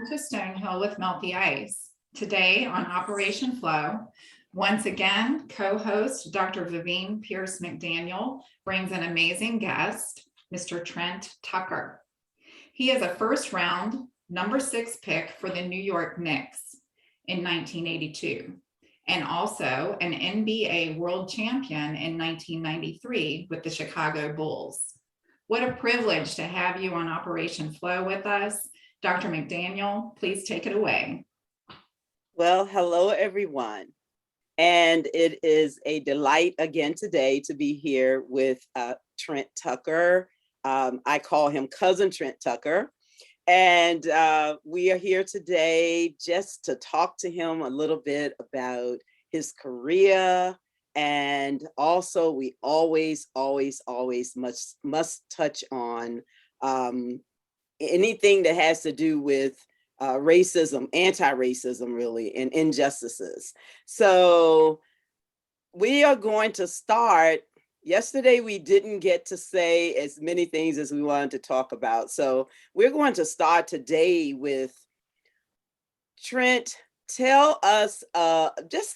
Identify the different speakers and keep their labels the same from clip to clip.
Speaker 1: Welcome to Stonehill with Melt the Ice. Today on Operation F.L.O.W, once again, co-host Dr. Vivienne Pierce McDaniel brings an amazing guest, Mr. Trent Tucker. He is a first-round number 6 pick for the New York Knicks in 1982, and also an NBA world champion in 1993 with the Chicago Bulls. What a privilege to have you on Operation F.L.O.W with us. Dr. McDaniel, please take it away.
Speaker 2: Well, hello, everyone. And it is a delight again today to be here with Trent Tucker. I call him Cousin Trent Tucker. And we are here today just to talk to him a little bit about his career. And also, we always must touch on anything that has to do with racism, anti-racism, really, and injustices. So we are going to start. Yesterday, we didn't get to say as many things as we wanted to talk about. So we're going to start today with Trent. Just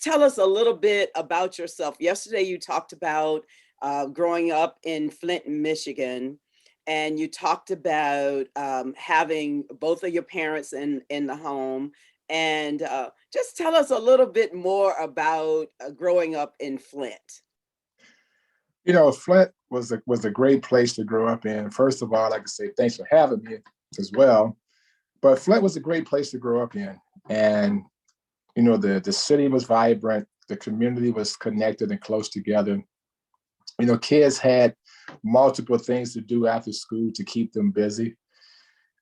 Speaker 2: tell us a little bit about yourself. Yesterday, you talked about growing up in Flint, Michigan. And you talked about having both of your parents in the home. And just tell us a little bit more about growing up in Flint.
Speaker 3: You know, Flint was a great place to grow up in. First of all, I'd like to say thanks for having me as well. But Flint was a great place to grow up in. And, you know, the city was vibrant. The community was connected and close together. You know, kids had multiple things to do after school to keep them busy.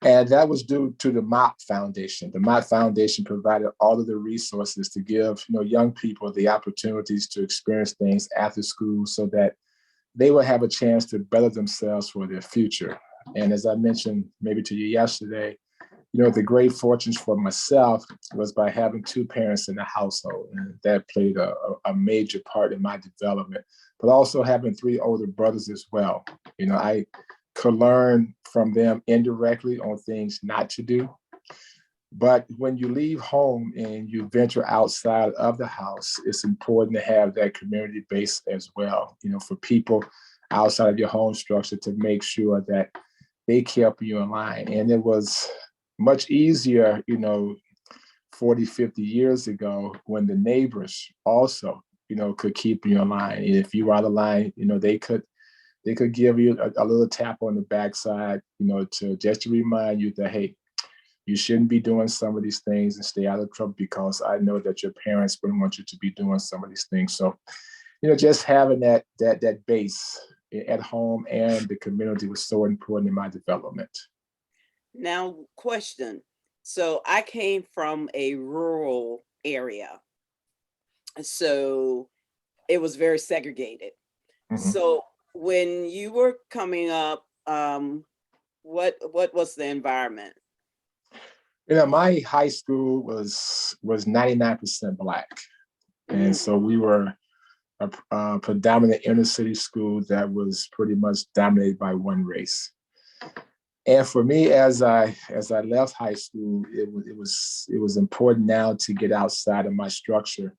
Speaker 3: And that was due to the Mott Foundation. The Mott Foundation provided all of the resources to give, you know, young people the opportunities to experience things after school so that they would have a chance to better themselves for their future. And as I mentioned maybe to you yesterday, you know, the great fortunes for myself was by having 2 parents in the household, and that played a major part in my development, but also having 3 older brothers as well. You know, I could learn from them indirectly on things not to do. But when you leave home and you venture outside of the house, it's important to have that community base as well, you know, for people outside of your home structure to make sure that they kept you in line. And it was much easier, you know, 40, 50 years ago when the neighbors also, you know, could keep you in line. And if you were out of line, you know, they could give you a little tap on the backside, you know, to remind you that, hey, you shouldn't be doing some of these things and stay out of trouble because I know that your parents wouldn't want you to be doing some of these things. So, you know, just having that base at home and the community was so important in my development.
Speaker 2: Now, question. So I came from a rural area. So it was very segregated. Mm-hmm. So when you were coming up, what was the environment?
Speaker 3: You know, my high school was 99% Black. Mm-hmm. And so we were a predominant inner city school that was pretty much dominated by one race. And for me, as I left high school, it was important now to get outside of my structure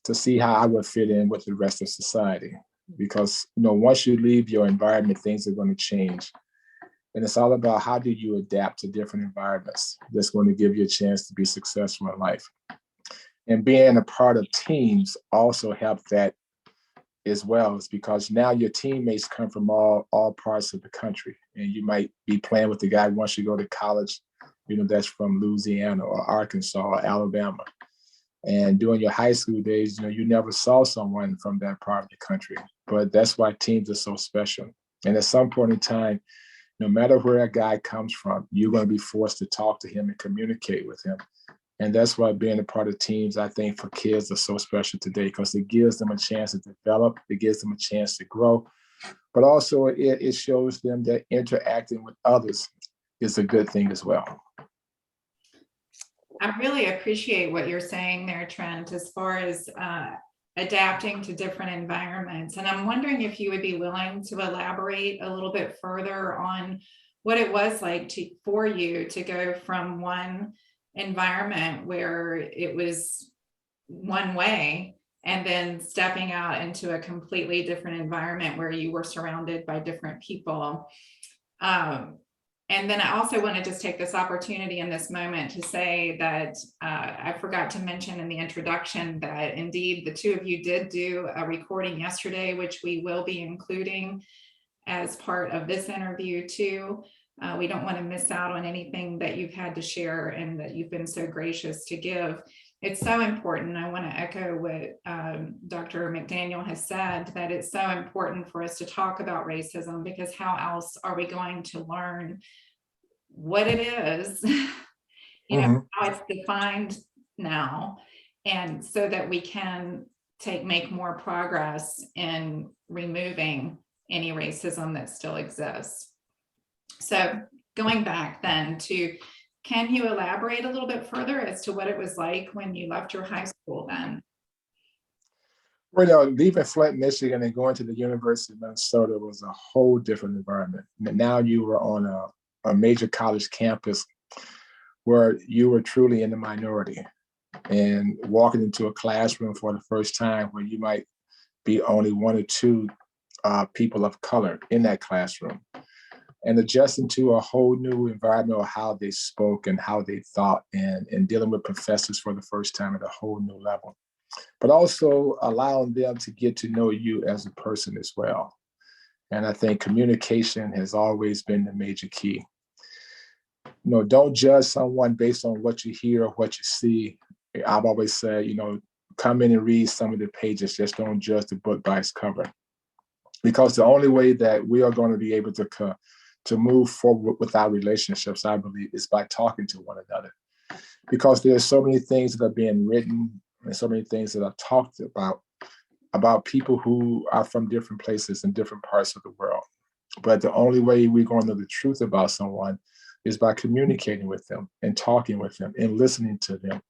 Speaker 3: to see how I would fit in with the rest of society. Because, you know, once you leave your environment, things are going to change. And it's all about how do you adapt to different environments that's going to give you a chance to be successful in life. And being a part of teams also helped that as well. It's because now your teammates come from all parts of the country, and you might be playing with the guy once you go to college, you know, that's from Louisiana or Arkansas or Alabama. And during your high school days, you know, you never saw someone from that part of the country, but that's why teams are so special. And at some point in time, no matter where a guy comes from, you're going to be forced to talk to him and communicate with him. And that's why being a part of teams, I think, for kids are so special today, because it gives them a chance to develop, it gives them a chance to grow, but also it shows them that interacting with others is a good thing as well.
Speaker 1: I really appreciate what you're saying there, Trent, as far as adapting to different environments. And I'm wondering if you would be willing to elaborate a little bit further on what it was like for you to go from one environment where it was one way, and then stepping out into a completely different environment where you were surrounded by different people. And then I also want to just take this opportunity in this moment to say that I forgot to mention in the introduction that indeed the two of you did do a recording yesterday, which we will be including as part of this interview too. We don't want to miss out on anything that you've had to share and that you've been so gracious to give. It's so important. I want to echo what Dr. McDaniel has said, that it's so important for us to talk about racism, because how else are we going to learn what it is, how it's defined now, and so that we can make more progress in removing any racism that still exists. So going back then to, can you elaborate a little bit further as to what it was like when you left your high school then?
Speaker 3: Well, leaving Flint, Michigan and going to the University of Minnesota was a whole different environment. Now you were on a major college campus where you were truly in the minority, and walking into a classroom for the first time where you might be only one or two people of color in that classroom, and adjusting to a whole new environment of how they spoke and how they thought, and dealing with professors for the first time at a whole new level, but also allowing them to get to know you as a person as well. And I think communication has always been the major key. Don't judge someone based on what you hear or what you see. I've always said, come in and read some of the pages, just don't judge the book by its cover. Because the only way that we are going to be able to move forward with our relationships, I believe, is by talking to one another. Because there's so many things that are being written and so many things that are talked about people who are from different places and different parts of the world. But the only way we're going to know the truth about someone is by communicating with them and talking with them and listening to them.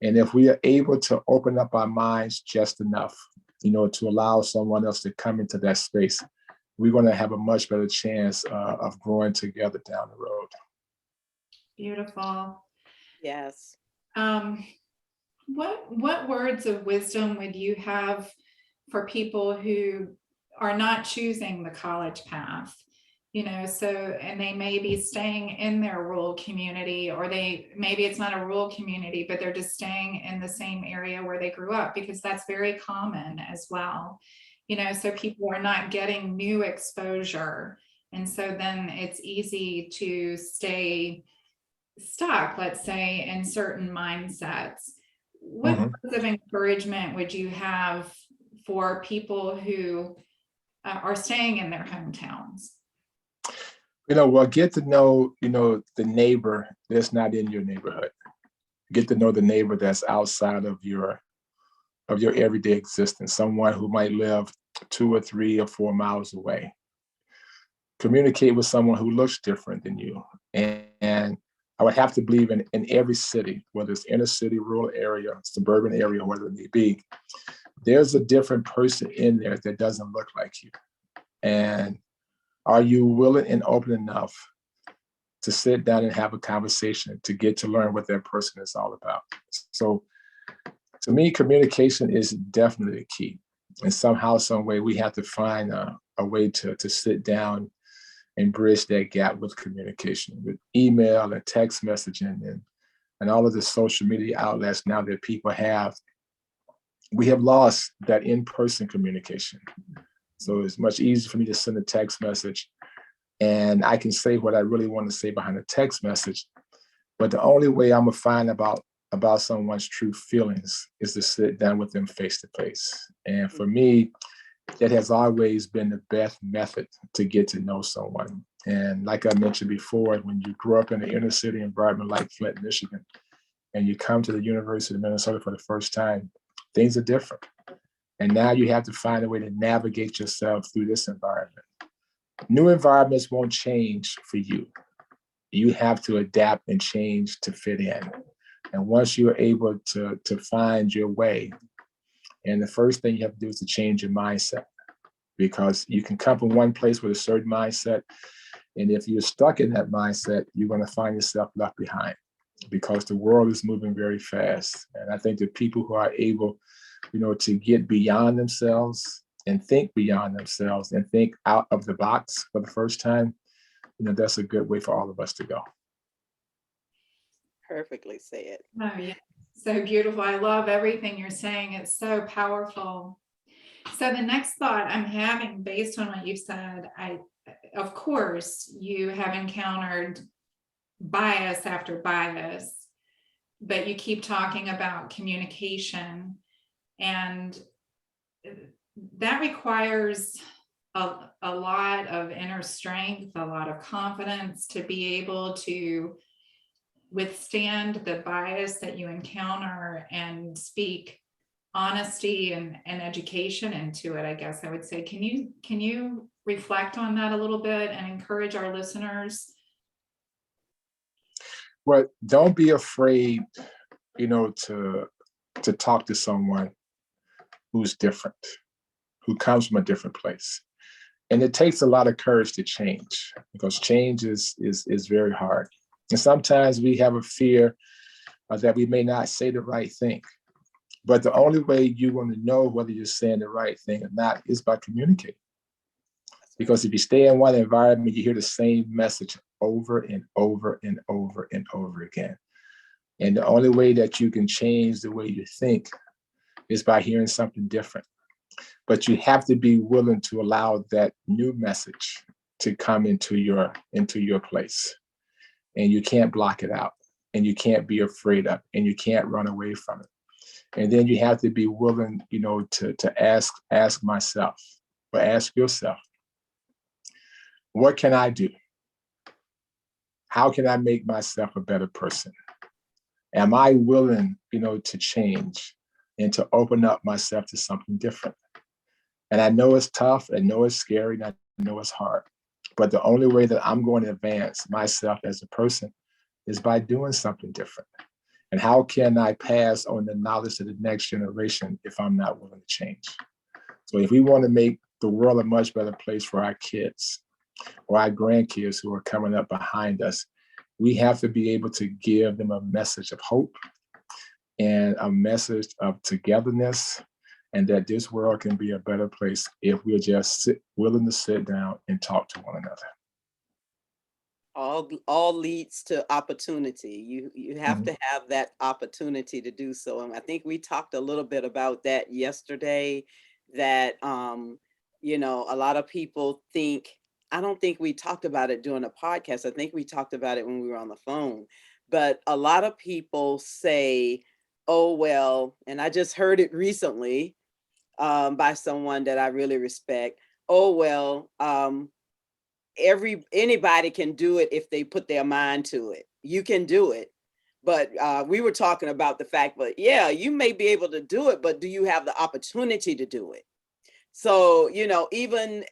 Speaker 3: And if we are able to open up our minds just enough, to allow someone else to come into that space, we're going to have a much better chance of growing together down the road.
Speaker 1: Beautiful.
Speaker 2: Yes.
Speaker 1: What words of wisdom would you have for people who are not choosing the college path? And they may be staying in their rural community, or maybe it's not a rural community, but they're just staying in the same area where they grew up, because that's very common as well. So people are not getting new exposure. And so then it's easy to stay stuck, let's say, in certain mindsets. What words of encouragement would you have for people who are staying in their hometowns?
Speaker 3: Get to know, the neighbor that's not in your neighborhood. Get to know the neighbor that's outside of your everyday existence, someone who might live 2 or 3 or 4 miles away. Communicate with someone who looks different than you. And I would have to believe in every city, whether it's inner city, rural area, suburban area, whatever it may be, there's a different person in there that doesn't look like you. And are you willing and open enough to sit down and have a conversation to get to learn what that person is all about? So to me, communication is definitely key. And somehow, some way, we have to find a way to sit down and bridge that gap with communication, with email and text messaging and all of the social media outlets now that people have. We have lost that in-person communication. So it's much easier for me to send a text message and I can say what I really want to say behind a text message. But the only way I'm gonna find about someone's true feelings is to sit down with them face to face. And for me, that has always been the best method to get to know someone. And like I mentioned before, when you grow up in an inner city environment like Flint, Michigan, and you come to the University of Minnesota for the first time, things are different. And now you have to find a way to navigate yourself through this environment. New environments won't change for you. You have to adapt and change to fit in. And once you're able to find your way, and the first thing you have to do is to change your mindset, because you can come from one place with a certain mindset. And if you're stuck in that mindset, you're going to find yourself left behind. because the world is moving very fast. And I think the people who are able, to get beyond themselves and think beyond themselves and think out of the box for the first time, that's a good way for all of us to go.
Speaker 2: Perfectly said.
Speaker 1: Oh, yeah. So beautiful. I love everything you're saying. It's so powerful. So the next thought I'm having based on what you said, of course, you have encountered bias after bias, but you keep talking about communication, and that requires a lot of inner strength, a lot of confidence to be able to withstand the bias that you encounter and speak honesty and education into it. I guess I would say, can you reflect on that a little bit and encourage our listeners?
Speaker 3: Well, don't be afraid, to talk to someone who's different, who comes from a different place. And it takes a lot of courage to change, because change is very hard. And sometimes we have a fear that we may not say the right thing. But the only way you want to know whether you're saying the right thing or not is by communicating. Because if you stay in one environment, you hear the same message over and over and over and over again. And the only way that you can change the way you think is by hearing something different. But you have to be willing to allow that new message to come into your place. And you can't block it out, and you can't be afraid of it, and you can't run away from it. And then you have to be willing, to ask myself, or ask yourself, what can I do? How can I make myself a better person? Am I willing, to change and to open up myself to something different? And I know it's tough, I know it's scary, and I know it's hard. But the only way that I'm going to advance myself as a person is by doing something different. And how can I pass on the knowledge to the next generation if I'm not willing to change? So if we want to make the world a much better place for our kids or our grandkids who are coming up behind us, we have to be able to give them a message of hope and a message of togetherness, and that this world can be a better place if we're just willing to sit down and talk to one another.
Speaker 2: All leads to opportunity. You have to have that opportunity to do so. And I think we talked a little bit about that yesterday, that a lot of people think, I don't think we talked about it during the podcast. I think we talked about it when we were on the phone. But a lot of people say, oh, well, and I just heard it recently by someone that I really respect. Oh, well, anybody can do it if they put their mind to it. You can do it. But we were talking about the fact, but yeah, you may be able to do it, but do you have the opportunity to do it? So, even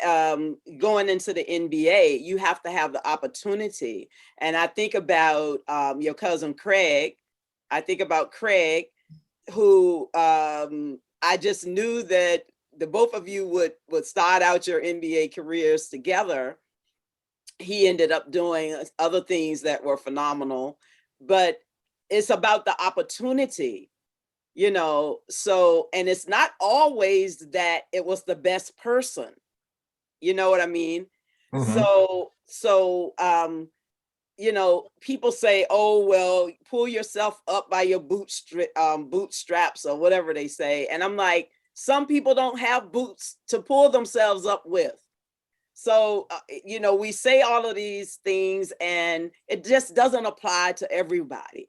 Speaker 2: going into the NBA, you have to have the opportunity. And I think about your cousin Craig. I think about Craig, who I just knew that the both of you would start out your NBA careers together. He ended up doing other things that were phenomenal, but it's about the opportunity. So, and it's not always that it was the best person. You know what I mean?
Speaker 3: Mm-hmm.
Speaker 2: So, people say, oh, well, pull yourself up by your bootstraps or whatever they say. And I'm like, some people don't have boots to pull themselves up with. So, we say all of these things and it just doesn't apply to everybody,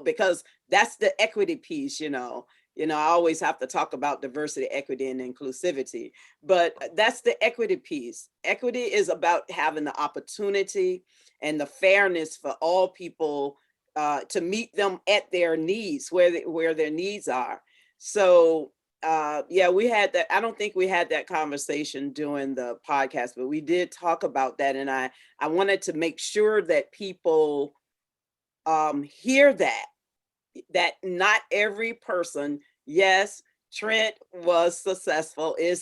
Speaker 2: because that's the equity piece, I always have to talk about diversity, equity, and inclusivity, but that's the equity piece. Equity is about having the opportunity and the fairness for all people to meet them at their needs, where their needs are. So, we had that. I don't think we had that conversation during the podcast, but we did talk about that. And I wanted to make sure that people hear that not every person, yes, Trent is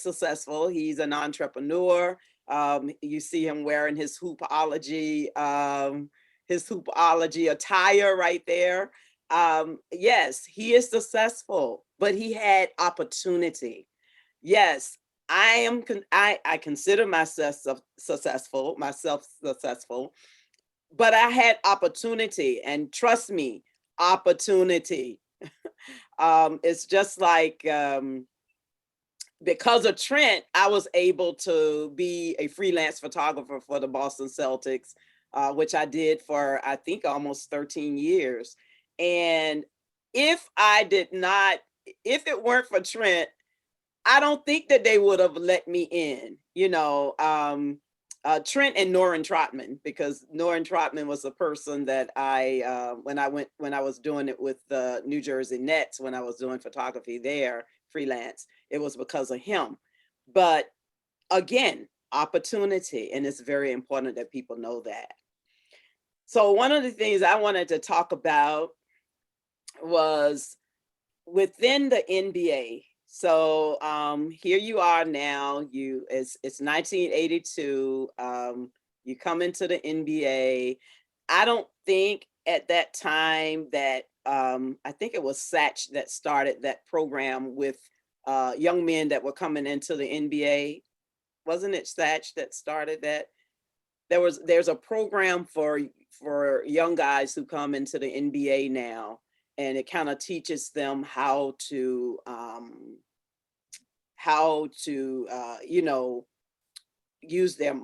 Speaker 2: successful. He's an entrepreneur. You see him wearing his hoopology, his hoopology attire right there. Yes, he is successful, but he had opportunity. Yes, I consider myself successful, but I had opportunity, and trust me, opportunity. It's just like because of Trent, I was able to be a freelance photographer for the Boston Celtics, which I did for, I think, almost 13 years. And if it weren't for Trent, I don't think that they would have let me in, Trent and Norrin Trotman, because Norrin Trotman was the person that when I was doing it with the New Jersey Nets, when I was doing photography there, freelance, it was because of him. But again, opportunity, and it's very important that people know that. So one of the things I wanted to talk about was within the NBA. So here you are now. It's 1982. You come into the NBA. I don't think at that time that I think it was Satch that started that program with young men that were coming into the NBA. Wasn't it Satch that started that? There's a program for young guys who come into the NBA now, and it kind of teaches them how to use their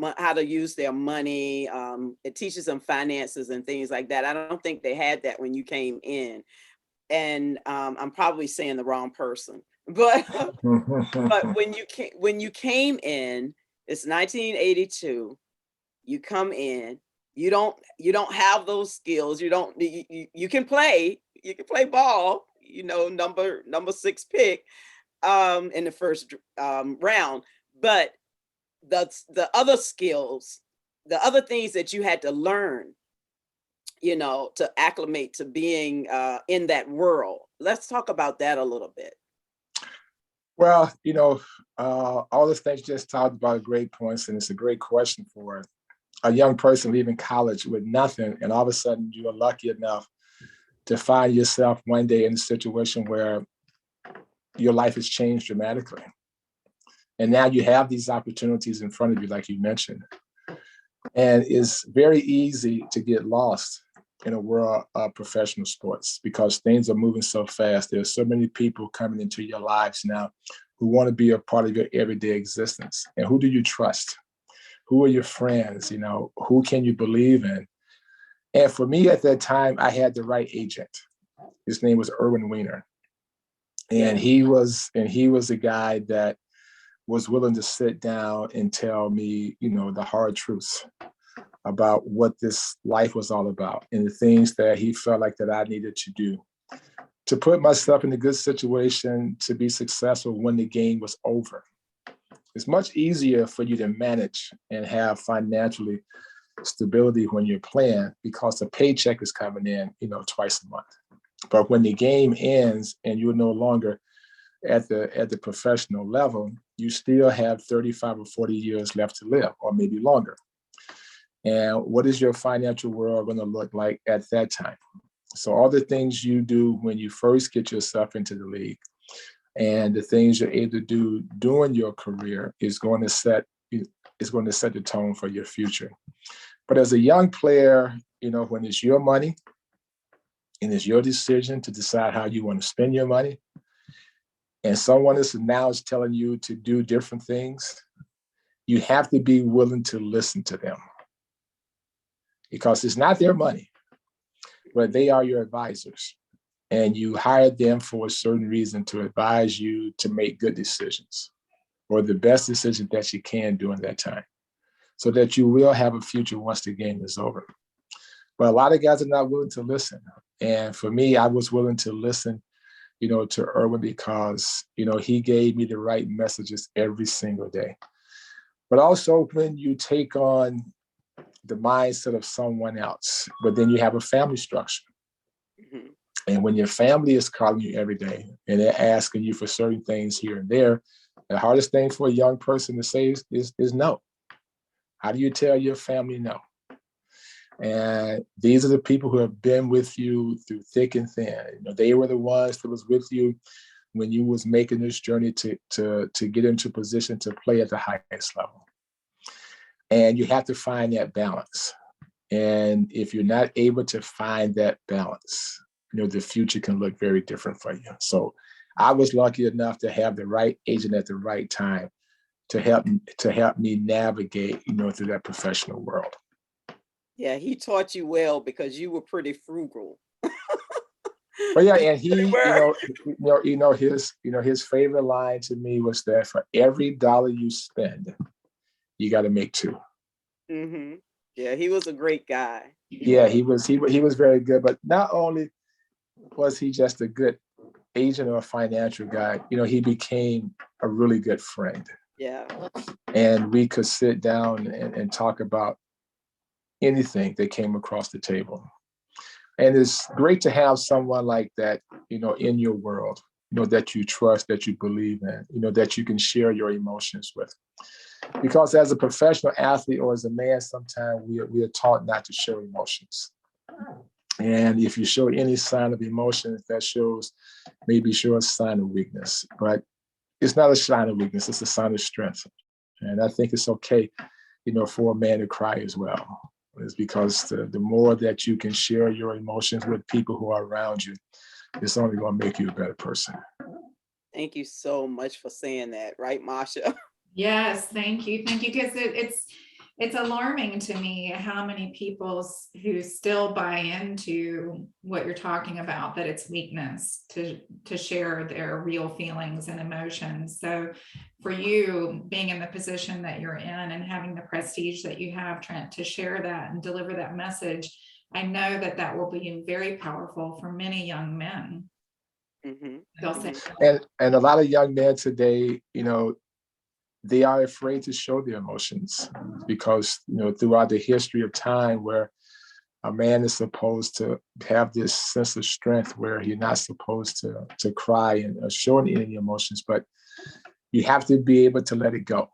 Speaker 2: money. It teaches them finances and things like that. I don't think they had that when you came in, and I'm probably saying the wrong person, but but when you came in, it's 1982. You come in, you don't have those skills. You can play ball, number 6 pick in the first round, but the other skills, the other things that you had to learn, to acclimate to being in that world. Let's talk about that a little bit.
Speaker 3: Well, all the things you just talked about are great points, and it's a great question for a young person leaving college with nothing, and all of a sudden you are lucky enough to find yourself one day in a situation where your life has changed dramatically. And now you have these opportunities in front of you, like you mentioned. And it's very easy to get lost in a world of professional sports because things are moving so fast. There's so many people coming into your lives now who want to be a part of your everyday existence. And who do you trust? Who are your friends? Who can you believe in? And for me at that time, I had the right agent. His name was Erwin Weiner. And he was a guy that was willing to sit down and tell me, the hard truths about what this life was all about and the things that he felt like that I needed to do to put myself in a good situation to be successful when the game was over. It's much easier for you to manage and have financially stability when you're playing because the paycheck is coming in, twice a month. But when the game ends and you're no longer at the professional level, you still have 35 or 40 years left to live, or maybe longer. And what is your financial world going to look like at that time? So all the things you do when you first get yourself into the league and the things you're able to do during your career is going to set the tone for your future. But as a young player, when it's your money and it's your decision to decide how you want to spend your money, and someone else now is telling you to do different things, you have to be willing to listen to them because it's not their money, but they are your advisors. And you hired them for a certain reason to advise you to make good decisions or the best decision that you can during that time so that you will have a future once the game is over. But a lot of guys are not willing to listen. And for me, I was willing to listen, to Erwin because, he gave me the right messages every single day. But also when you take on the mindset of someone else, but then you have a family structure. Mm-hmm. And when your family is calling you every day and they're asking you for certain things here and there, the hardest thing for a young person to say is no. How do you tell your family no? And these are the people who have been with you through thick and thin. They were the ones that was with you when you was making this journey to get into position to play at the highest level. And you have to find that balance. And if you're not able to find that balance, the future can look very different for you. So I was lucky enough to have the right agent at the right time to help me navigate, through that professional world.
Speaker 2: Yeah, he taught you well because you were pretty frugal.
Speaker 3: But yeah, and he,
Speaker 2: were.
Speaker 3: his favorite line to me was that for every dollar you spend, you got to make two.
Speaker 2: Mm-hmm. Yeah, he was a great guy.
Speaker 3: Yeah, he was very good. But not only was he just a good agent or a financial guy, he became a really good friend.
Speaker 2: Yeah.
Speaker 3: And we could sit down and talk about anything that came across the table. And it's great to have someone like that, in your world, that you trust, that you believe in, that you can share your emotions with. Because as a professional athlete or as a man, sometimes we are taught not to show emotions. And if you show any sign of emotions, that shows a sign of weakness. But it's not a sign of weakness, it's a sign of strength. And I think it's okay, for a man to cry as well. It's because the more that you can share your emotions with people who are around you, it's only going to make you a better person.
Speaker 2: Thank you so much for saying that, right, Marsha?
Speaker 1: Yes, thank you. Because it's alarming to me how many people who still buy into what you're talking about, that it's weakness to share their real feelings and emotions. So for you being in the position that you're in and having the prestige that you have, Trent, to share that and deliver that message, I know that will be very powerful for many young men.
Speaker 2: Mm-hmm.
Speaker 3: And a lot of young men today, they are afraid to show their emotions because, throughout the history of time where a man is supposed to have this sense of strength where he's not supposed to cry and show any emotions, but you have to be able to let it go.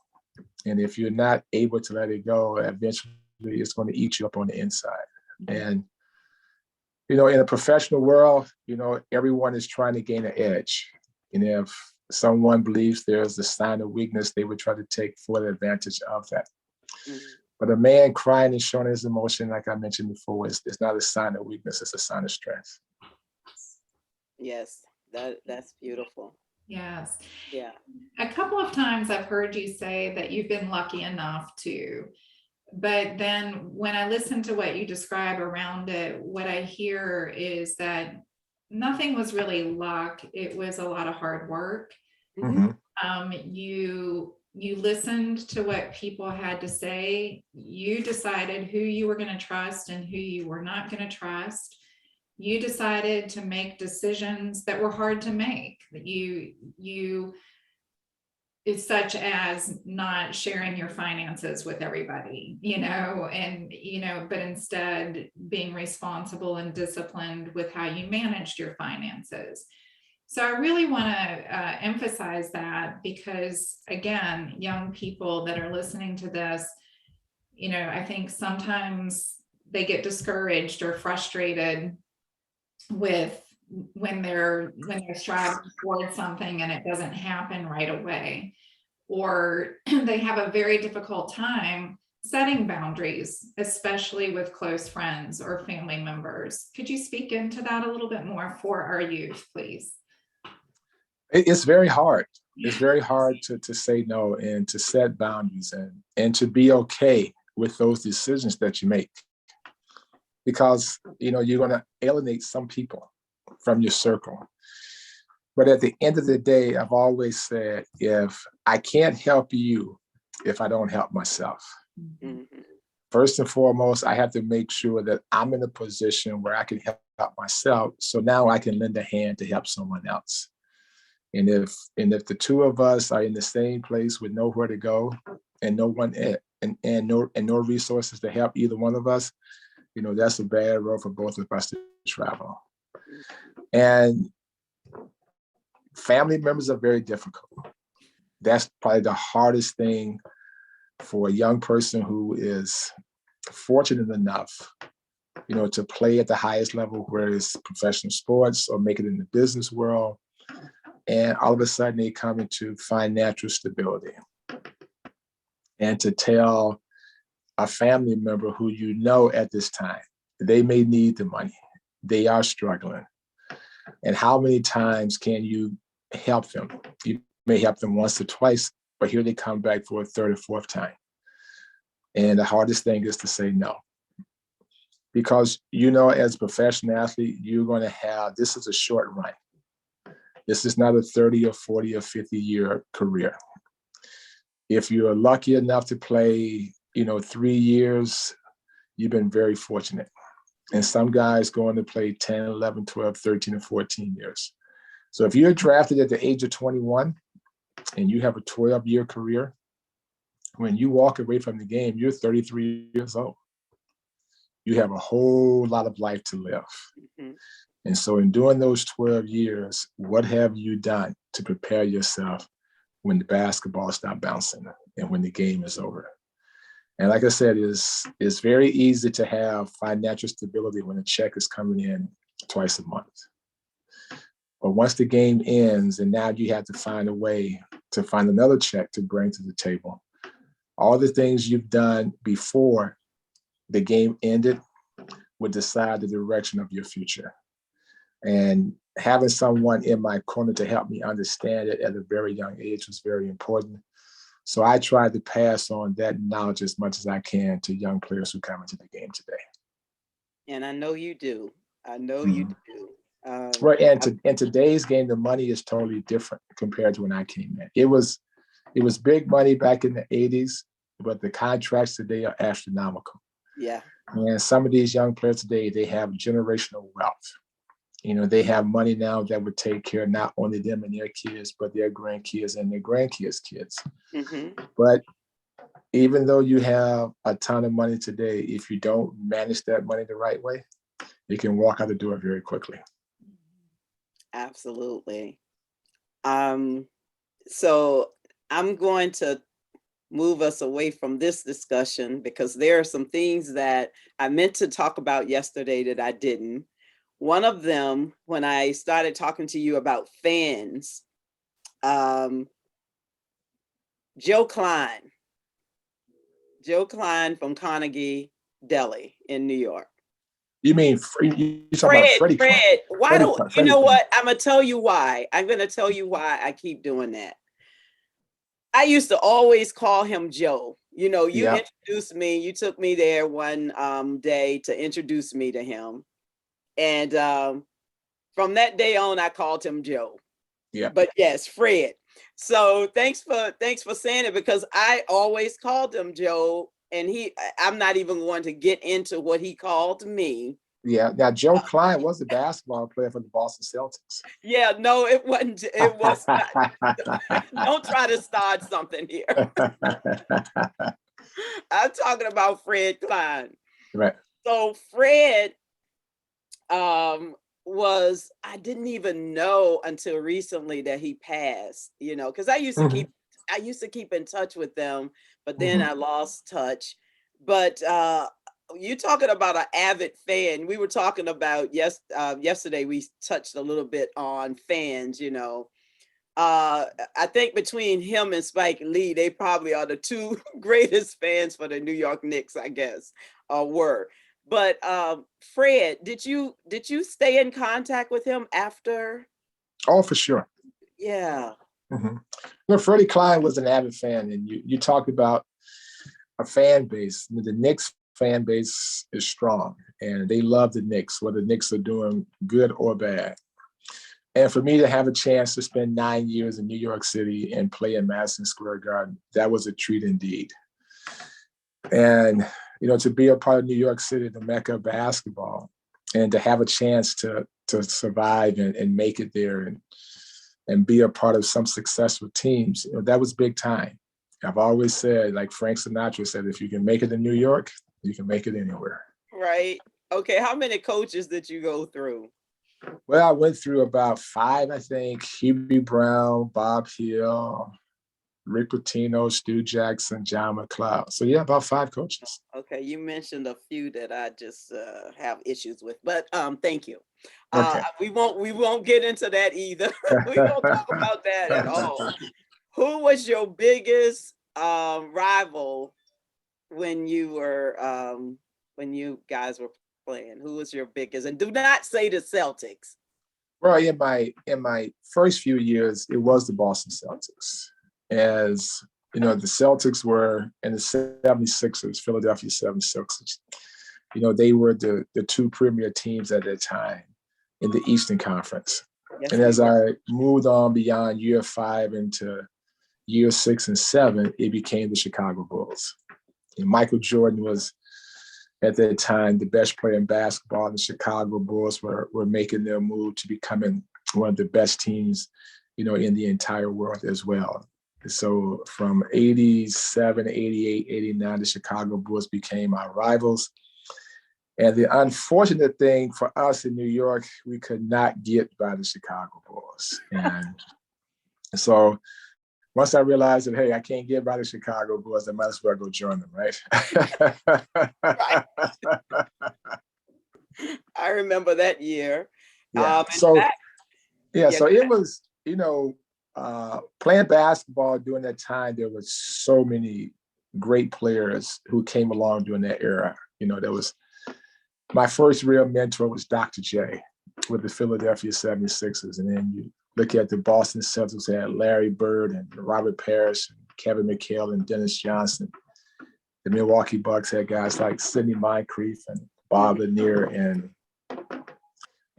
Speaker 3: And if you're not able to let it go, eventually it's going to eat you up on the inside. And, in a professional world, everyone is trying to gain an edge. And if someone believes there's a sign of weakness, they would try to take full advantage of that. Mm-hmm. But a man crying and showing his emotion, like I mentioned before, is not a sign of weakness, it's a sign of strength.
Speaker 2: Yes, that's beautiful.
Speaker 1: Yes.
Speaker 2: Yeah.
Speaker 1: A couple of times I've heard you say that you've been lucky enough to, but then when I listen to what you describe around it, what I hear is that nothing was really luck. It was a lot of hard work.
Speaker 3: Mm-hmm.
Speaker 1: You listened to what people had to say. You decided who you were going to trust and who you were not going to trust. You decided to make decisions that were hard to make. It's such as not sharing your finances with everybody, but instead being responsible and disciplined with how you managed your finances. So I really want to emphasize that because, again, young people that are listening to this, I think sometimes they get discouraged or frustrated with when they're striving toward something and it doesn't happen right away, or they have a very difficult time setting boundaries, especially with close friends or family members. Could you speak into that a little bit more for our youth, please?
Speaker 3: It's very hard. It's very hard to say no and to set boundaries and to be okay with those decisions that you make, because you're going to alienate some people from your circle. But at the end of the day, I've always said, if I can't help you if I don't help myself. Mm-hmm. First and foremost, I have to make sure that I'm in a position where I can help myself, so now I can lend a hand to help someone else. And if the two of us are in the same place with nowhere to go and no one and no resources to help either one of us, that's a bad road for both of us to travel. And family members are very difficult. That's probably the hardest thing for a young person who is fortunate enough to play at the highest level, where it's professional sports or make it in the business world. And all of a sudden they come into financial stability. And to tell a family member who at this time, they may need the money, they are struggling. And how many times can you help them? You may help them once or twice, but here they come back for a third or fourth time. And the hardest thing is to say no. Because as a professional athlete, you're going to have, this is a short run. This is not a 30 or 40 or 50 year career. If you're lucky enough to play, 3 years, you've been very fortunate. And some guys go on to play 10, 11, 12, 13, and 14 years. So if you're drafted at the age of 21 and you have a 12-year career, when you walk away from the game, you're 33 years old. You have a whole lot of life to live. Mm-hmm. And so in doing those 12 years, what have you done to prepare yourself when the basketball stops bouncing and when the game is over? And like I said, it's very easy to have financial stability when a check is coming in twice a month. But once the game ends and now you have to find a way to find another check to bring to the table, all the things you've done before the game ended would decide the direction of your future. And having someone in my corner to help me understand it at a very young age was very important. So I tried to pass on that knowledge as much as I can to young players who come into the game today.
Speaker 2: And I know you do. I know you do.
Speaker 3: Right. And in today's game, the money is totally different compared to when I came in. It was big money back in the 80s, but the contracts today are astronomical.
Speaker 2: Yeah.
Speaker 3: And some of these young players today, they have generational wealth. They have money now that would take care of not only them and their kids, but their grandkids and their grandkids' kids. Mm-hmm. But even though you have a ton of money today, if you don't manage that money the right way, you can walk out the door very quickly.
Speaker 2: Absolutely. So I'm going to move us away from this discussion because there are some things that I meant to talk about yesterday that I didn't. One of them, when I started talking to you about fans, Joe Klein from Carnegie Deli in New York.
Speaker 3: You mean you talking about Freddie?
Speaker 2: Fred, why don't you know what? I'm gonna tell you why. I'm gonna tell you why I keep doing that. I used to always call him Joe. You introduced me. You took me there one day to introduce me to him, and from that day on, I called him Joe.
Speaker 3: Yeah.
Speaker 2: But yes, Fred. So thanks for saying it, because I always called him Joe, and I'm not even going to get into what he called me.
Speaker 3: Yeah. Now, Joe Klein was a basketball player for the Boston Celtics.
Speaker 2: Yeah, no, it wasn't. It was not. Don't try to start something here. I'm talking about Fred Klein.
Speaker 3: Right.
Speaker 2: So Fred I didn't even know until recently that he passed, because I used to keep in touch with them, but then I lost touch. But you talking about an avid fan. We were talking about yesterday, we touched a little bit on fans, I think between him and Spike Lee, they probably are the two greatest fans for the New York Knicks, I guess, were. But Fred, did you stay in contact with him after?
Speaker 3: Oh, for sure.
Speaker 2: Yeah.
Speaker 3: Mm-hmm. Freddie Klein was an avid fan, and you talked about a fan base. The Knicks fan base is strong, and they love the Knicks, whether the Knicks are doing good or bad. And for me to have a chance to spend 9 years in New York City and play in Madison Square Garden, that was a treat indeed. And to be a part of New York City, the Mecca of basketball, and to have a chance to survive and make it there and be a part of some successful teams, that was big time. I've always said, like Frank Sinatra said, if you can make it in New York, you can make it anywhere.
Speaker 2: Right. Okay. How many coaches did you go through?
Speaker 3: Well, I went through about 5, I think. Hubie Brown, Bob Hill, Rick Pitino, Stu Jackson, John McLeod. So yeah, about 5 coaches.
Speaker 2: Okay, you mentioned a few that I just have issues with, but thank you.
Speaker 3: Okay.
Speaker 2: We won't get into that either. We won't talk about that at all. Who was your biggest rival when you guys were playing? Who was your biggest? And do not say the Celtics.
Speaker 3: Well, in my first few years, it was the Boston Celtics. As you know, the Celtics were in the 76ers, Philadelphia 76ers. You know, they were the 2 premier teams at that time in the Eastern Conference.
Speaker 2: Yes,
Speaker 3: and as I moved on beyond year 5 into year 6 and 7, it became the Chicago Bulls. And Michael Jordan was, at that time, the best player in basketball. The Chicago Bulls were making their move to becoming one of the best teams, you know, in the entire world as well. So from 87, 88, 89, the Chicago Bulls became our rivals. And the unfortunate thing for us in New York, we could not get by the Chicago Bulls. And so once I realized that, hey, I can't get by the Chicago Bulls, I might as well go join them, right?
Speaker 2: Right. I remember that year.
Speaker 3: Yeah. So it was, you know, playing basketball during that time, there was so many great players who came along during that era. You know, there was my first real mentor was Dr. J with the Philadelphia 76ers. And then you look at the Boston Celtics, had Larry Bird and Robert Parrish and Kevin McHale and Dennis Johnson. The Milwaukee Bucks had guys like Sidney Moncrief and Bob Lanier and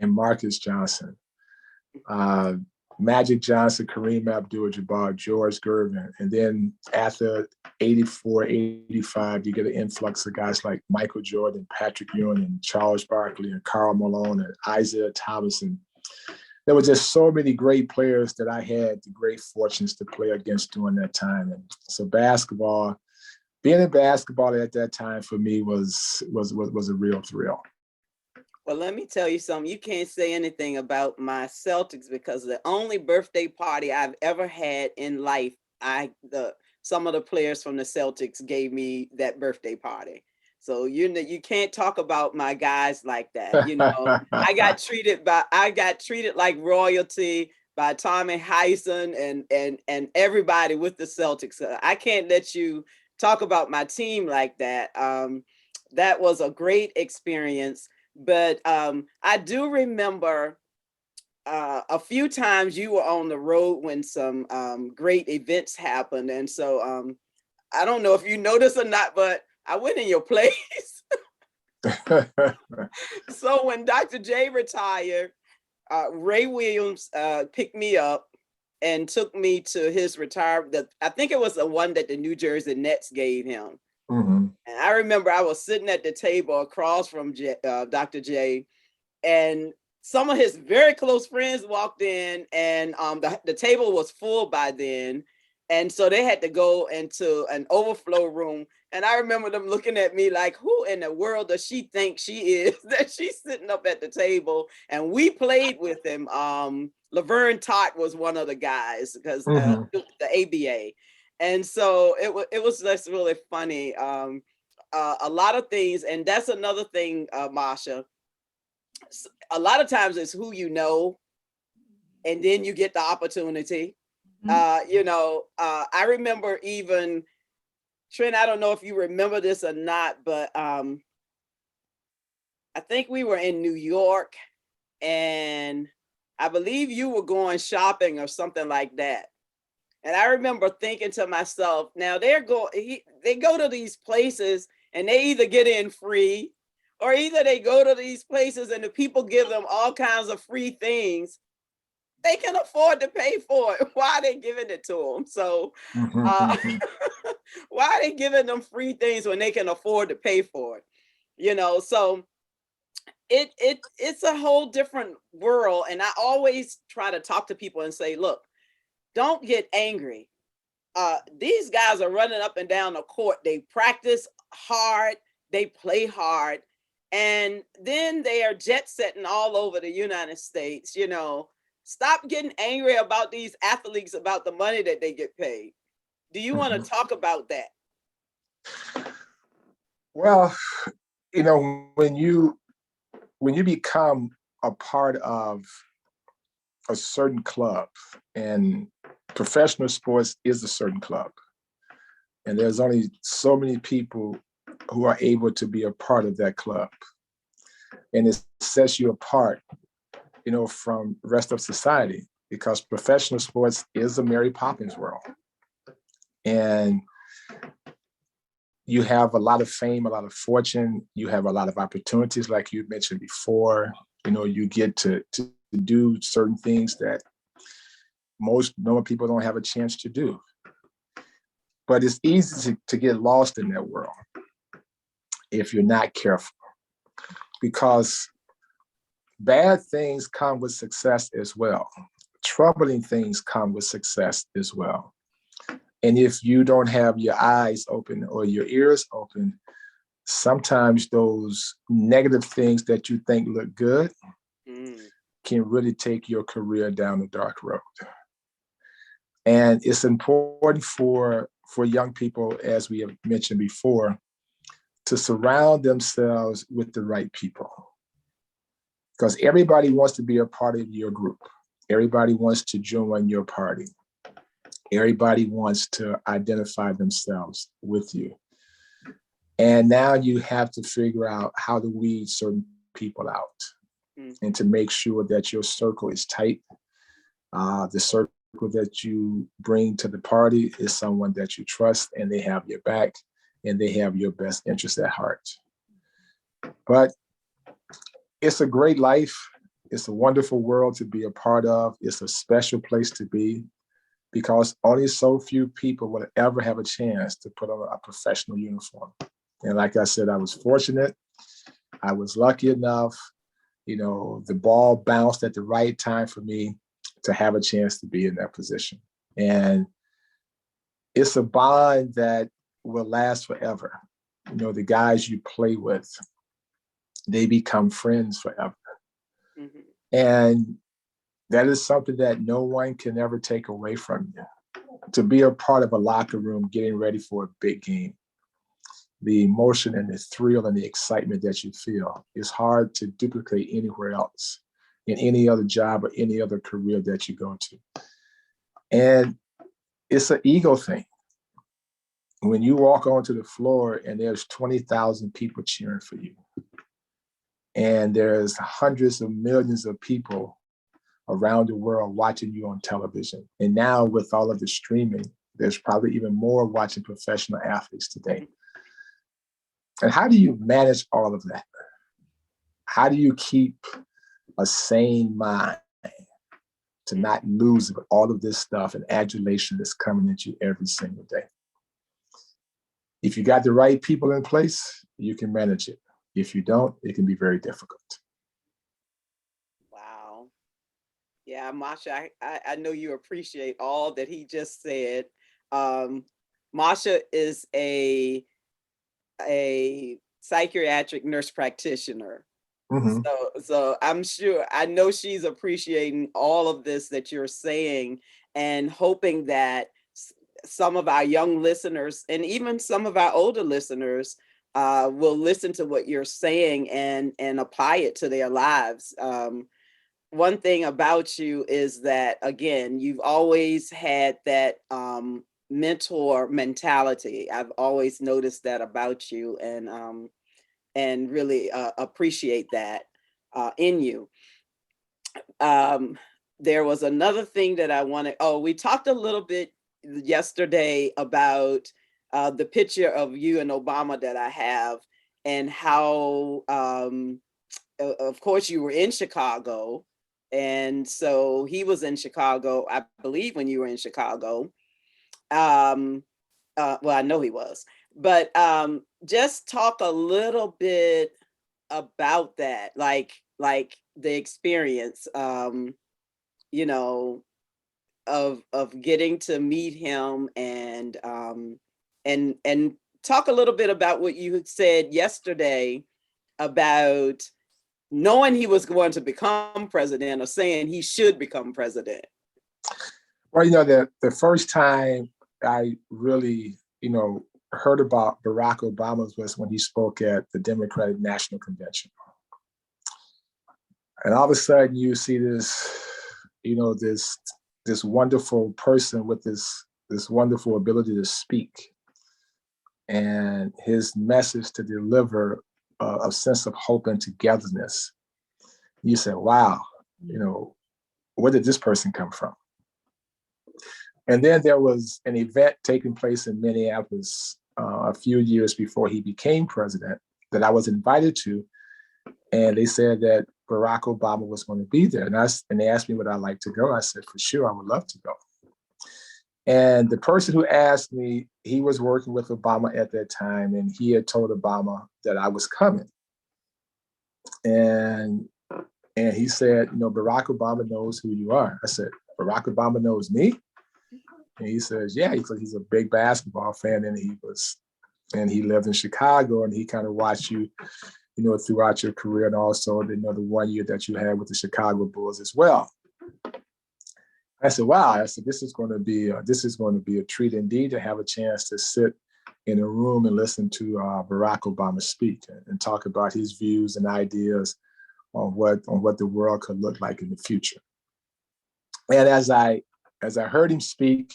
Speaker 3: Marcus Johnson. Magic Johnson, Kareem Abdul-Jabbar, George Gervin. And then after 84, 85, you get an influx of guys like Michael Jordan, Patrick Ewing, and Charles Barkley, and Karl Malone, and Isaiah Thomas. And there were just so many great players that I had the great fortunes to play against during that time. And so basketball, being in basketball at that time for me was a real thrill.
Speaker 2: Well, let me tell you something. You can't say anything about my Celtics because the only birthday party I've ever had in life, some of the players from the Celtics gave me that birthday party. So you can't talk about my guys like that. You know, I got treated like royalty by Tommy Heisen and everybody with the Celtics. I can't let you talk about my team like that. That was a great experience. But I do remember a few times you were on the road when some great events happened. And so I don't know if you noticed or not, but I went in your place. So when Dr. J retired, Ray Williams picked me up and took me to his retirement. I think it was the one that the New Jersey Nets gave him.
Speaker 3: Mm-hmm.
Speaker 2: And I remember I was sitting at the table across from Dr. J, and some of his very close friends walked in, and the table was full by then. And so they had to go into an overflow room. And I remember them looking at me like, who in the world does she think she is that she's sitting up at the table? And we played with him. Laverne Tott was one of the guys because the ABA. And so it was just really funny. A lot of things. And that's another thing, Marsha. A lot of times it's who you know, and then you get the opportunity. I remember even, Trent, I don't know if you remember this or not, but I think we were in New York, and I believe you were going shopping or something like that. And I remember thinking to myself, now they go to these places and they either get in free, or either they go to these places and the people give them all kinds of free things. They can afford to pay for it. Why are they giving it to them? So why are they giving them free things when they can afford to pay for it? You know, so it's a whole different world. And I always try to talk to people and say, look, don't get angry. These guys are running up and down the court. They practice hard. They play hard. And then they are jet setting all over the United States. You know, stop getting angry about these athletes, about the money that they get paid. Do you want to talk about that?
Speaker 3: Well, you know, when you become a part of a certain club, and professional sports is a certain club, and there's only so many people who are able to be a part of that club, and it sets you apart, you know, from the rest of society, because professional sports is a Mary Poppins world, and you have a lot of fame, a lot of fortune, you have a lot of opportunities, like you mentioned before. You know, you get to do certain things that most normal people don't have a chance to do. But it's easy to get lost in that world if you're not careful, because bad things come with success as well. Troubling things come with success as well. And if you don't have your eyes open or your ears open, sometimes those negative things that you think look good can really take your career down a dark road. And it's important for young people, as we have mentioned before, to surround themselves with the right people. Because everybody wants to be a part of your group. Everybody wants to join your party. Everybody wants to identify themselves with you. And now you have to figure out how to weed certain people out and to make sure that your circle is tight. The circle that you bring to the party is someone that you trust, and they have your back, and they have your best interest at heart. But it's a great life. It's a wonderful world to be a part of. It's a special place to be, because only so few people will ever have a chance to put on a professional uniform. And like I said, I was fortunate. I was lucky enough. You know, the ball bounced at the right time for me to have a chance to be in that position. And it's a bond that will last forever. You know, the guys you play with, they become friends forever. Mm-hmm. And that is something that no one can ever take away from you. To be a part of a locker room getting ready for a big game, the emotion and the thrill and the excitement that you feel is hard to duplicate anywhere else, in any other job or any other career that you go to. And it's an ego thing. When you walk onto the floor and there's 20,000 people cheering for you, and there's hundreds of millions of people around the world watching you on television. And now with all of the streaming, there's probably even more watching professional athletes today. And how do you manage all of that? How do you keep a sane mind to not lose all of this stuff and adulation that's coming at you every single day? If you got the right people in place, you can manage it. If you don't, it can be very difficult.
Speaker 2: Wow. Yeah, Marsha, I know you appreciate all that he just said. Marsha is a psychiatric nurse practitioner. Mm-hmm. So I'm sure, I know she's appreciating all of this that you're saying, and hoping that some of our young listeners and even some of our older listeners will listen to what you're saying and apply it to their lives. One thing about you is that, again, you've always had that mentor mentality. I've always noticed that about you, and really appreciate that in you. There was another thing that I wanted. Oh, we talked a little bit yesterday about the picture of you and Obama that I have, and how, of course, you were in Chicago. And so he was in Chicago, I believe, when you were in Chicago. Well, I know he was, but just talk a little bit about that, like the experience, you know, of getting to meet him, and talk a little bit about what you had said yesterday about knowing he was going to become president, or saying he should become president.
Speaker 3: Well, you know, the first time I really, heard about Barack Obama was when he spoke at the Democratic National Convention. And all of a sudden you see this, this wonderful person with this wonderful ability to speak, and his message to deliver a sense of hope and togetherness. You say, wow, where did this person come from? And then there was an event taking place in Minneapolis a few years before he became president that I was invited to. And they said that Barack Obama was going to be there. And they asked me would I like to go. I said, for sure, I would love to go. And the person who asked me, he was working with Obama at that time, and he had told Obama that I was coming. And he said, Barack Obama knows who you are. I said, Barack Obama knows me? And he says, yeah, he's a big basketball fan, and he lived in Chicago, and he kind of watched you, throughout your career, and also, the 1 year that you had with the Chicago Bulls as well. I said, wow. I said, this is going to be a treat indeed to have a chance to sit in a room and listen to Barack Obama speak and talk about his views and ideas on what the world could look like in the future. And as I heard him speak,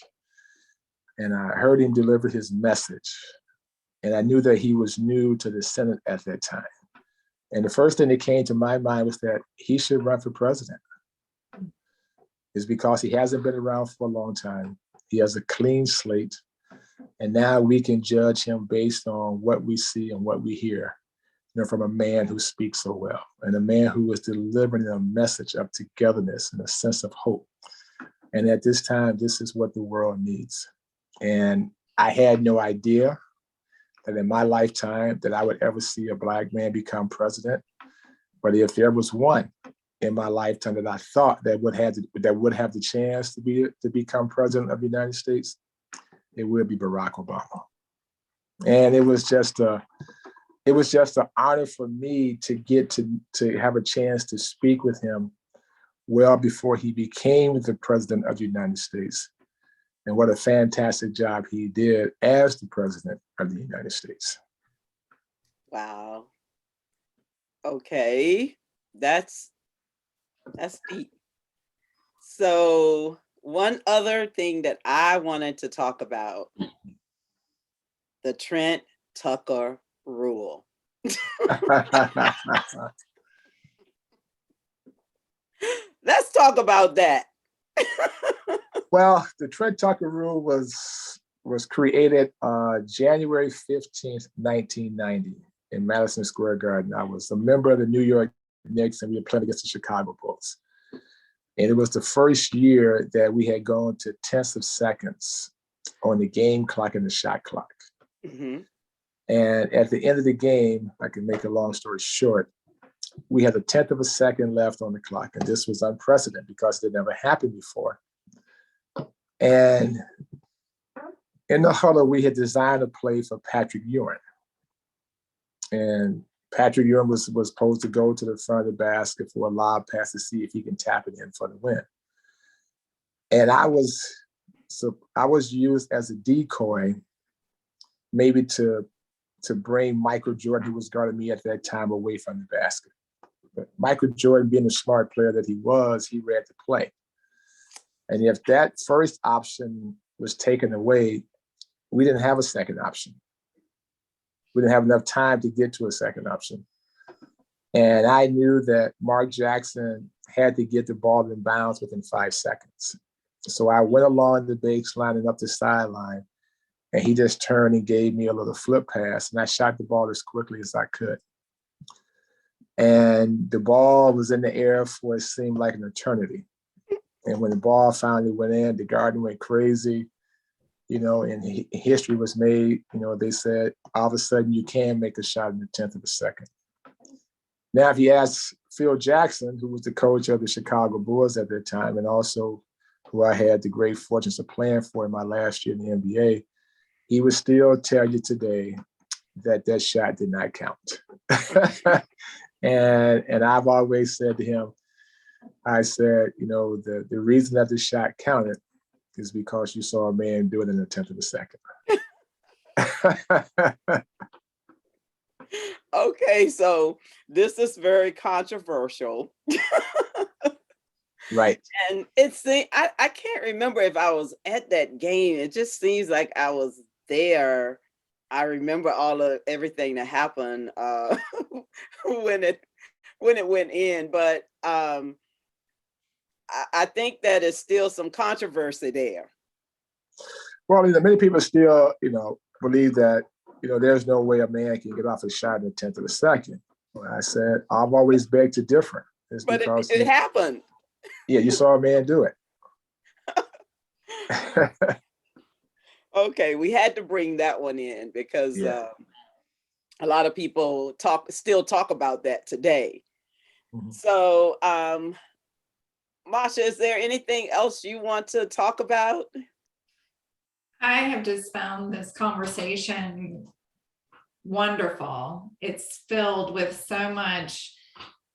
Speaker 3: and I heard him deliver his message, and I knew that he was new to the Senate at that time. And the first thing that came to my mind was that he should run for president. Is because he hasn't been around for a long time. He has a clean slate. And now we can judge him based on what we see and what we hear, from a man who speaks so well, and a man who is delivering a message of togetherness and a sense of hope. And at this time, this is what the world needs. And I had no idea that in my lifetime that I would ever see a Black man become president. But if there was one in my lifetime that I thought that would have the chance to become president of the United States, it would be Barack Obama. And it was just an honor for me to get to have a chance to speak with him well before he became the president of the United States. And what a fantastic job he did as the president of the United States.
Speaker 2: Wow. Okay, that's deep. So one other thing that I wanted to talk about, the Trent Tucker rule. Let's talk about that.
Speaker 3: Well, the Trent Tucker rule was created January 15th, 1990 in Madison Square Garden. I was a member of the New York Knicks, and we were playing against the Chicago Bulls. And it was the first year that we had gone to tenths of seconds on the game clock and the shot clock. Mm-hmm. And at the end of the game, I can make a long story short, we had a tenth of a second left on the clock. And this was unprecedented because it never happened before. And in the huddle, we had designed a play for Patrick Youre. And Patrick Youre was supposed to go to the front of the basket for a lob pass to see if he can tap it in for the win. And I was used as a decoy, maybe to bring Michael Jordan, who was guarding me at that time, away from the basket. But Michael Jordan, being the smart player that he was, he read the play. And if that first option was taken away, we didn't have a second option. We didn't have enough time to get to a second option. And I knew that Mark Jackson had to get the ball in bounds within 5 seconds. So I went along the baseline and up the sideline, and he just turned and gave me a little flip pass, and I shot the ball as quickly as I could. And the ball was in the air for it seemed like an eternity. And when the ball finally went in, the garden went crazy, and history was made. They said, all of a sudden you can make a shot in the 10th of a second. Now, if you ask Phil Jackson, who was the coach of the Chicago Bulls at that time, and also who I had the great fortune of playing for in my last year in the NBA, he would still tell you today that shot did not count. And I've always said to him, I said, the reason that the shot counted is because you saw a man do it in a tenth of a second.
Speaker 2: Okay, so this is very controversial.
Speaker 3: Right.
Speaker 2: And I can't remember if I was at that game. It just seems like I was there. I remember everything that happened when it went in, but I think that is still some controversy there.
Speaker 3: Well, many people still, believe that, there's no way a man can get off a shot in a tenth of a second. Well, I said, I've always begged to differ. It's
Speaker 2: But
Speaker 3: because
Speaker 2: it happened.
Speaker 3: Yeah, you saw a man do it.
Speaker 2: Okay, we had to bring that one in because
Speaker 3: Yeah.
Speaker 2: a lot of people still talk about that today.
Speaker 3: Mhm.
Speaker 2: So, Marsha, is there anything else you want to talk about?
Speaker 1: I have just found this conversation wonderful. It's filled with so much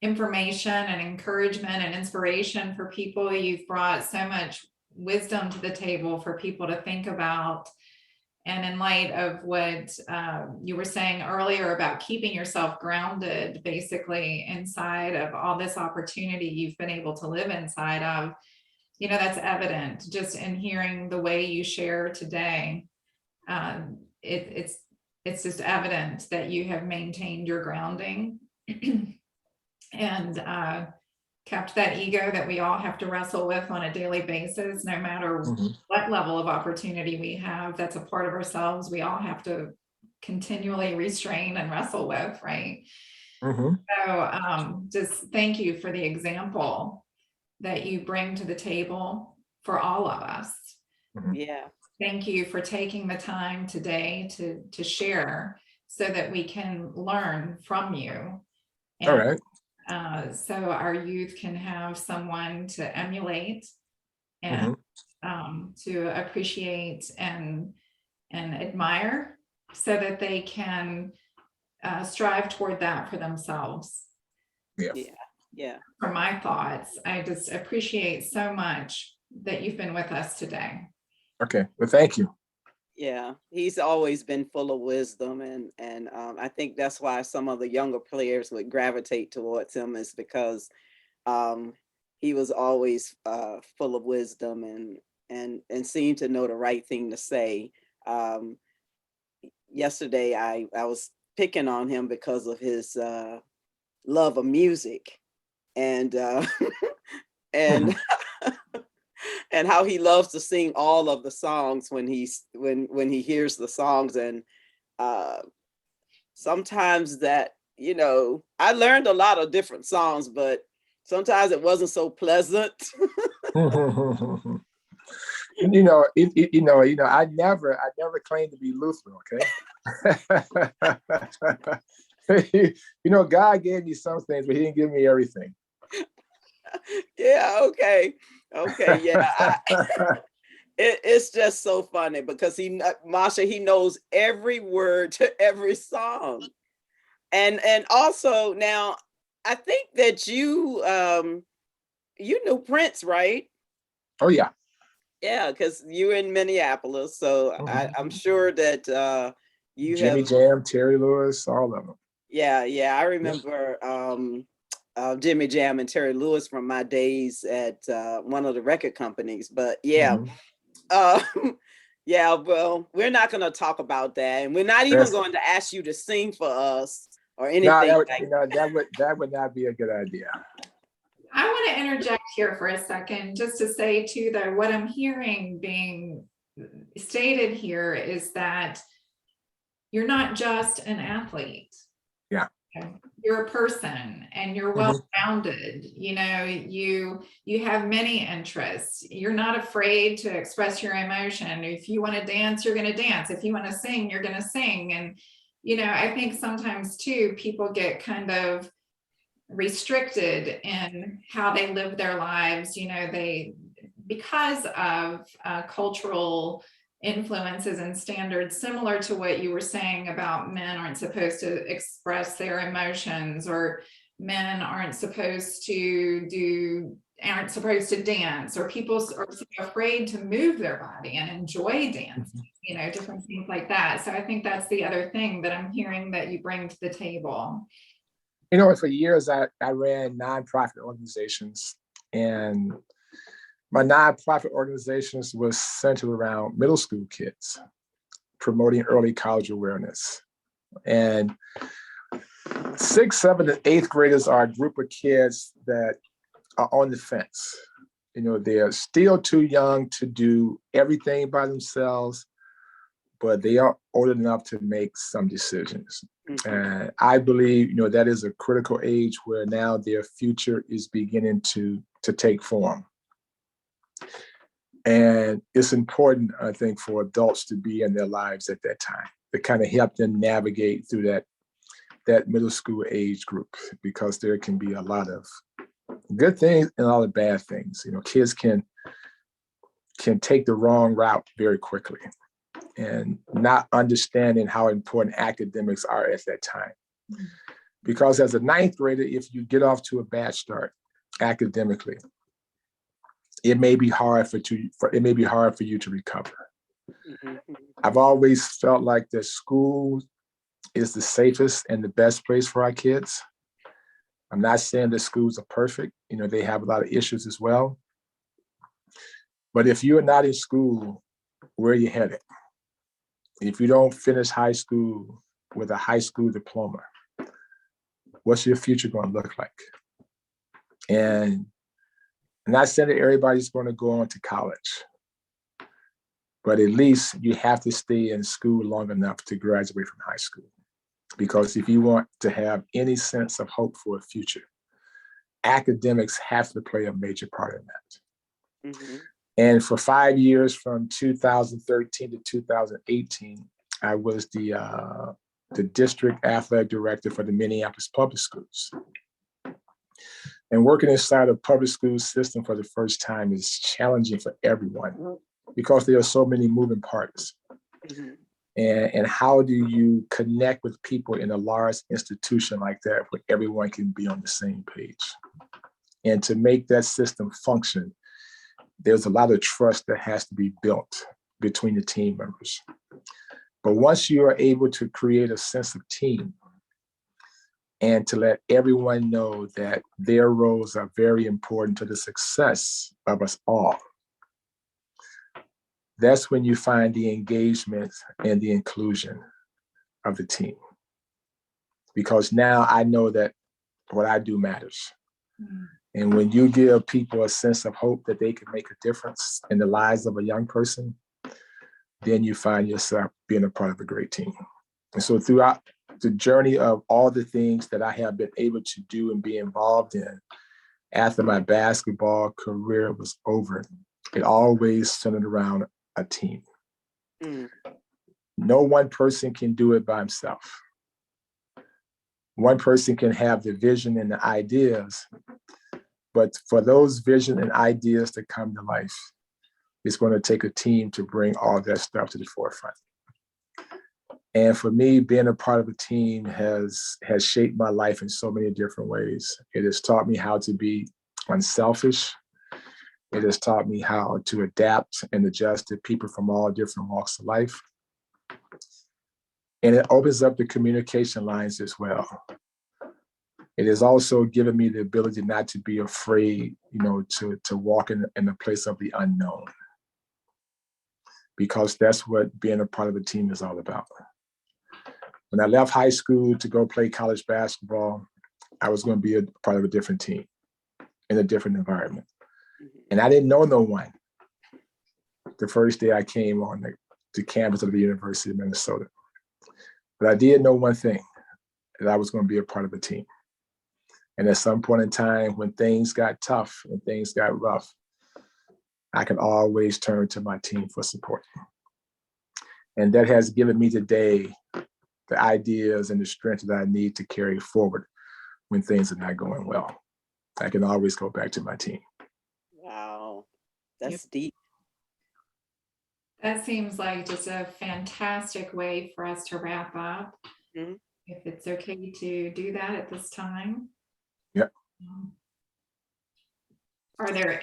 Speaker 1: information and encouragement and inspiration for people. You've brought so much wisdom to the table for people to think about. And in light of what you were saying earlier about keeping yourself grounded, basically inside of all this opportunity you've been able to live inside of, that's evident just in hearing the way you share today. It's just evident that you have maintained your grounding and kept that ego that we all have to wrestle with on a daily basis, no matter what level of opportunity we have. That's a part of ourselves we all have to continually restrain and wrestle with, right? So just thank you for the example that you bring to the table for all of us.
Speaker 2: Yeah.
Speaker 1: Thank you for taking the time today to share so that we can learn from you. And,
Speaker 3: all right.
Speaker 1: So our youth can have someone to emulate and to appreciate and admire so that they can strive toward that for themselves.
Speaker 2: Yeah.
Speaker 1: For my thoughts, I just appreciate so much that you've been with us today.
Speaker 3: Okay, well, thank you.
Speaker 2: Yeah, he's always been full of wisdom, and I think that's why some of the younger players would gravitate towards him, is because he was always full of wisdom and seemed to know the right thing to say. Yesterday, I was picking on him because of his love of music and and and how he loves to sing all of the songs when he hears the songs. And sometimes that, I learned a lot of different songs, but sometimes it wasn't so pleasant.
Speaker 3: I never claimed to be Lutheran, okay? God gave me some things, but he didn't give me everything.
Speaker 2: Yeah, okay, yeah. It's just so funny because Marsha, he knows every word to every song. And also now, I think that you knew Prince, right?
Speaker 3: Oh, yeah.
Speaker 2: Yeah, because you're in Minneapolis, so I'm sure that you
Speaker 3: Jimmy
Speaker 2: have.
Speaker 3: Jam, Terry Lewis, all of them.
Speaker 2: Yeah, I remember Jimmy Jam and Terry Lewis from my days at one of the record companies. But yeah, yeah. Well, we're not going to talk about that, and we're not even going to ask you to sing for us or anything.
Speaker 3: That would not be a good idea.
Speaker 1: I want to interject here for a second, just to say too, though, what I'm hearing being stated here is that you're not just an athlete.
Speaker 3: Yeah.
Speaker 1: You're a person and you're well-rounded. You have many interests. You're not afraid to express your emotion. If you want to dance, you're going to dance. If you want to sing, you're going to sing. And, I think sometimes too, people get kind of restricted in how they live their lives. Because of cultural influences and standards, similar to what you were saying about men aren't supposed to express their emotions, or men aren't supposed to do aren't supposed to dance, or people are so afraid to move their body and enjoy dance, different things like that. So I think that's the other thing that I'm hearing that you bring to the table.
Speaker 3: For years, I ran nonprofit organizations, and my nonprofit organizations was centered around middle school kids, promoting early college awareness. And 6th, 7th, and 8th graders are a group of kids that are on the fence. They're still too young to do everything by themselves, but they are old enough to make some decisions. Mm-hmm. And I believe, that is a critical age where now their future is beginning to take form. And it's important, I think, for adults to be in their lives at that time to kind of help them navigate through that middle school age group, because there can be a lot of good things and a lot of bad things. Kids can take the wrong route very quickly, and not understanding how important academics are at that time. Because as a 9th grader, if you get off to a bad start academically, it may be hard for you to recover. Mm-hmm. I've always felt like that school is the safest and the best place for our kids. I'm not saying that schools are perfect. They have a lot of issues as well. But if you're not in school, where are you headed? If you don't finish high school with a high school diploma, what's your future going to look like? And I'm not saying that everybody's going to go on to college, but at least you have to stay in school long enough to graduate from high school. Because if you want to have any sense of hope for a future, academics have to play a major part in that. Mm-hmm. And for 5 years, from 2013 to 2018, I was the district athletic director for the Minneapolis Public Schools. And working inside a public school system for the first time is challenging for everyone, because there are so many moving parts. Mm-hmm. And how do you connect with people in a large institution like that where everyone can be on the same page? And to make that system function, there's a lot of trust that has to be built between the team members. But once you are able to create a sense of team and to let everyone know that their roles are very important to the success of us all, that's when you find the engagement and the inclusion of the team. Because now I know that what I do matters. Mm-hmm. And when you give people a sense of hope that they can make a difference in the lives of a young person, then you find yourself being a part of a great team. And so throughout the journey of all the things that I have been able to do and be involved in after my basketball career was over, it always centered around a team. Mm. No one person can do it by himself. One person can have the vision and the ideas, but for those vision and ideas to come to life, it's going to take a team to bring all that stuff to the forefront. And for me, being a part of a team has shaped my life in so many different ways. It has taught me how to be unselfish. It has taught me how to adapt and adjust to people from all different walks of life. And it opens up the communication lines as well. It has also given me the ability not to be afraid, to walk in the place of the unknown. Because that's what being a part of a team is all about. When I left high school to go play college basketball, I was going to be a part of a different team in a different environment. And I didn't know no one the first day I came on the campus of the University of Minnesota. But I did know one thing, that I was going to be a part of a team. And at some point in time, when things got tough and things got rough, I can always turn to my team for support. And that has given me today the ideas and the strength that I need to carry forward when things are not going well. I can always go back to my team.
Speaker 2: Wow, that's deep.
Speaker 1: That seems like just a fantastic way for us to wrap up. Mm-hmm. If it's okay to do that at this time.
Speaker 3: Yep.
Speaker 1: are there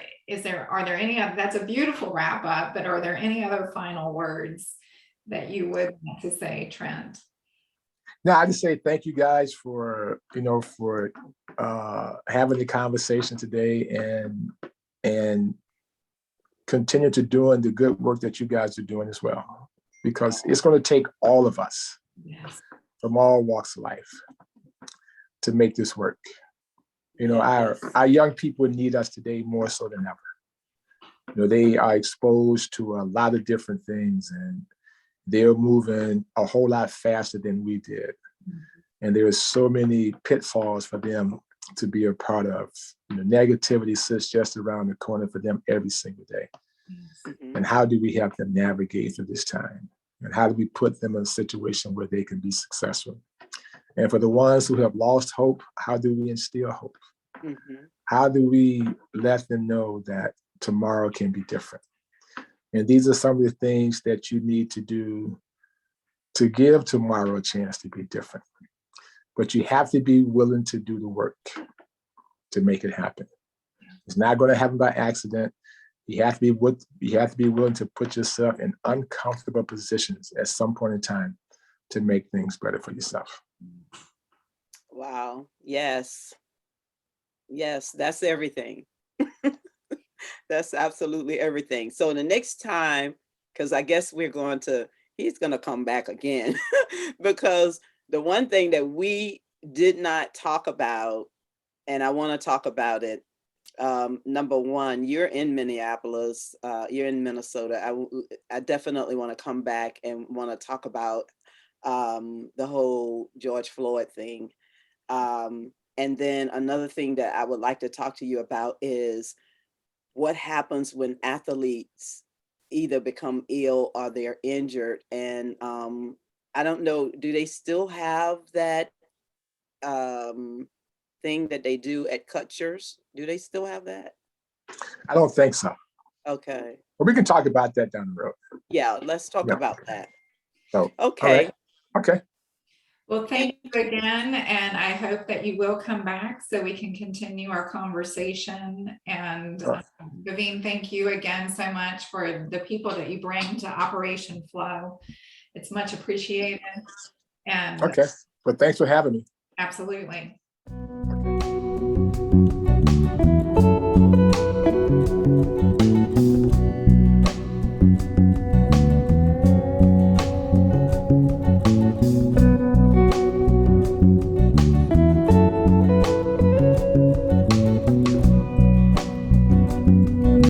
Speaker 1: any other, that's a beautiful wrap up, but are there any other final words that you would want to say, Trent?
Speaker 3: Now, I just say thank you guys for, for having the conversation today and continue to doing the good work that you guys are doing as well, because it's going to take all of us
Speaker 1: Yes.
Speaker 3: from all walks of life to make this work.
Speaker 2: Yes.
Speaker 3: Our young people need us today more so than ever. They are exposed to a lot of different things, and they're moving a whole lot faster than we did. And there are so many pitfalls for them to be a part of. Negativity sits just around the corner for them every single day.
Speaker 2: Mhm.
Speaker 3: And how do we help them navigate through this time? And how do we put them in a situation where they can be successful? And for the ones who have lost hope, how do we instill hope?
Speaker 2: Mhm.
Speaker 3: How do we let them know that tomorrow can be different? And these are some of the things that you need to do to give tomorrow a chance to be different. But you have to be willing to do the work to make it happen. It's not going to happen by accident. You have to be willing to put yourself in uncomfortable positions at some point in time to make things better for yourself.
Speaker 2: Wow. Yes. Yes, that's everything. That's absolutely everything. So the next time, because I guess he's going to come back again, because the one thing that we did not talk about, and I want to talk about it. Number one, you're in Minneapolis, you're in Minnesota. I definitely want to come back and want to talk about the whole George Floyd thing. And then another thing that I would like to talk to you about is what happens when athletes either become ill or they're injured. And I don't know, do they still have that thing that they do at Kutcher's? Do they still have that?
Speaker 3: I don't think so.
Speaker 2: Okay.
Speaker 3: But we can talk about that down the road.
Speaker 2: Yeah, let's talk
Speaker 3: Yeah.
Speaker 2: about that.
Speaker 3: So,
Speaker 2: Okay.
Speaker 3: all right. Okay.
Speaker 1: Well, thank you again, and I hope that you will come back so we can continue our conversation. And Vivienne, thank you again so much for the people that you bring to Operation F.L.O.W. It's much appreciated. And
Speaker 3: Okay. Well, thanks for having me.
Speaker 1: absolutely.